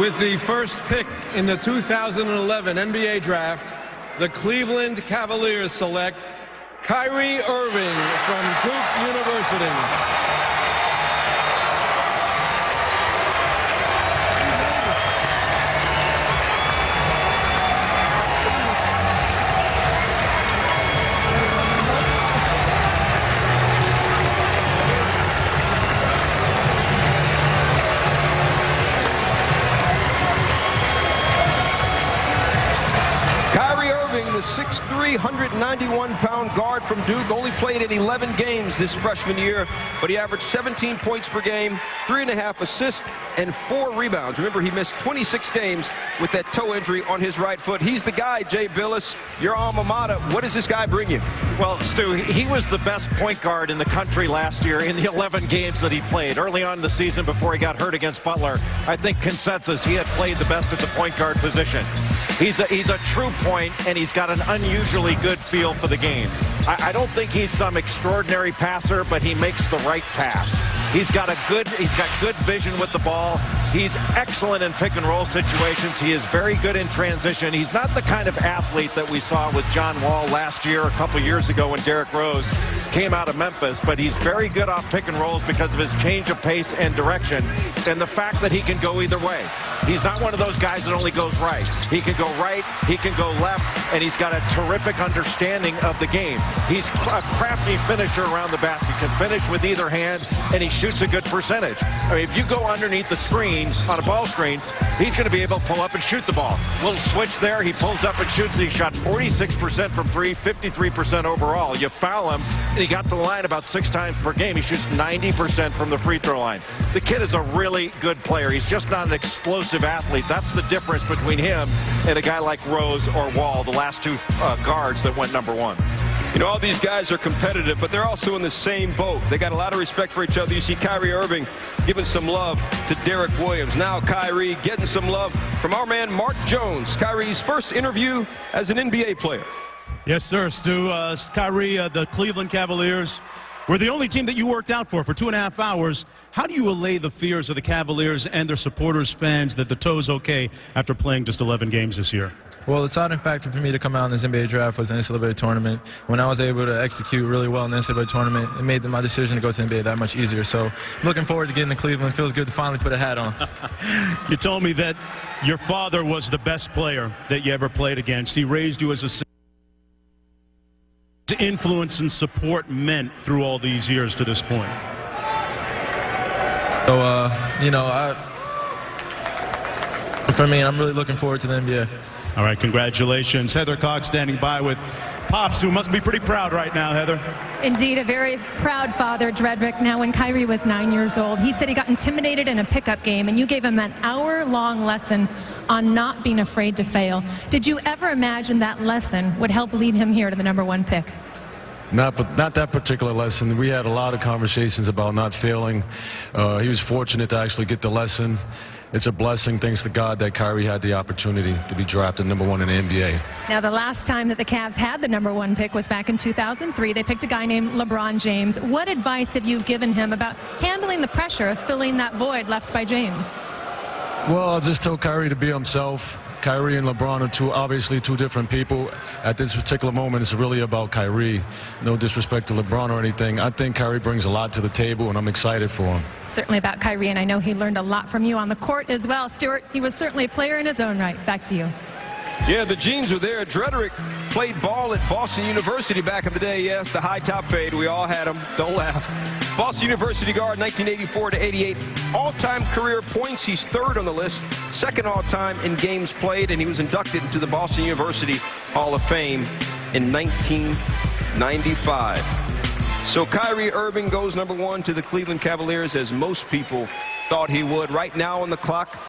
With the first pick in the 2011 NBA Draft, the Cleveland Cavaliers select Kyrie Irving from Duke University. The 6'3", 191-pound guard from Duke only played in 11 games this freshman year, but he averaged 17 points per game, 3.5 assists, and 4 rebounds. Remember, he missed 26 games with that toe injury on his right foot. He's the guy, Jay Billis, your alma mater. What does this guy bring you? Well, Stu, he was the best point guard in the country last year in the 11 games that he played. Early on in the season before he got hurt against Butler, I think consensus, he had played the best at the point guard position. He's a true point, and he's got an unusually good feel for the game. I don't think he's some extraordinary passer, but he makes the right pass. He's got good vision with the ball. He's excellent in pick and roll situations. He is very good in transition. He's not the kind of athlete that we saw with John Wall last year, a couple years ago when Derrick Rose came out of Memphis, but he's very good off pick and rolls because of his change of pace and direction and the fact that he can go either way. He's not one of those guys that only goes right. He can go right, he can go left, and he's got a terrific understanding of the game. He's a crafty finisher around the basket, can finish with either hand, and he shoots a good percentage. I mean, if you go underneath the screen on a ball screen, he's going to be able to pull up and shoot the ball. Little switch there, he pulls up and shoots. He shot 46% from 3, 53% overall. You foul him, and he got to the line about 6 times per game. He shoots 90% from the free throw line. The kid is a really good player. He's just not an explosive athlete. That's the difference between him and a guy like Rose or Wall, the last 2 guards that went #1. You know, all these guys are competitive, but they're also in the same boat. They got a lot of respect for each other. You see Kyrie Irving giving some love to Derrick Williams. Now Kyrie getting some love from our man Mark Jones. Kyrie's first interview as an NBA player. Yes, sir, Stu. Kyrie, the Cleveland Cavaliers were the only team that you worked out for 2.5 hours. How do you allay the fears of the Cavaliers and their supporters, fans, that the toe's okay after playing just 11 games this year? Well, the deciding factor for me to come out in this NBA draft was the NCAA tournament. When I was able to execute really well in the NCAA tournament, it made my decision to go to the NBA that much easier. So looking forward to getting to Cleveland. It feels good to finally put a hat on. You told me that your father was the best player that you ever played against. He raised you as a influence and support meant through all these years to this point. So, you know, for me, I'm really looking forward to the NBA. All right, congratulations. Heather Cox standing by with Pops, who must be pretty proud right now, Heather. Indeed, a very proud father, Dredrick. Now, when Kyrie was 9 years old, he said he got intimidated in a pickup game, and you gave him an hour-long lesson on not being afraid to fail. Did you ever imagine that lesson would help lead him here to the #1 pick? Not that particular lesson. We had a lot of conversations about not failing. He was fortunate to actually get the lesson. It's a blessing, thanks to God, that Kyrie had the opportunity to be drafted #1 in the NBA. Now, the last time that the Cavs had the #1 pick was back in 2003. They picked a guy named LeBron James. What advice have you given him about handling the pressure of filling that void left by James? Well, I'll just tell Kyrie to be himself. Kyrie and LeBron are obviously two different people. At this particular moment, it's really about Kyrie. No disrespect to LeBron or anything. I think Kyrie brings a lot to the table, and I'm excited for him. Certainly about Kyrie, and I know he learned a lot from you on the court as well. Stuart, he was certainly a player in his own right. Back to you. Yeah, the genes are there. Dredrick played ball at Boston University back in the day. Yes, the high top fade. We all had him. Don't laugh. Boston University guard, 1984 to 88. All-time career points. He's 3rd on the list. 2nd all-time in games played, and he was inducted into the Boston University Hall of Fame in 1995. So Kyrie Irving goes #1 to the Cleveland Cavaliers, as most people thought he would. Right now on the clock,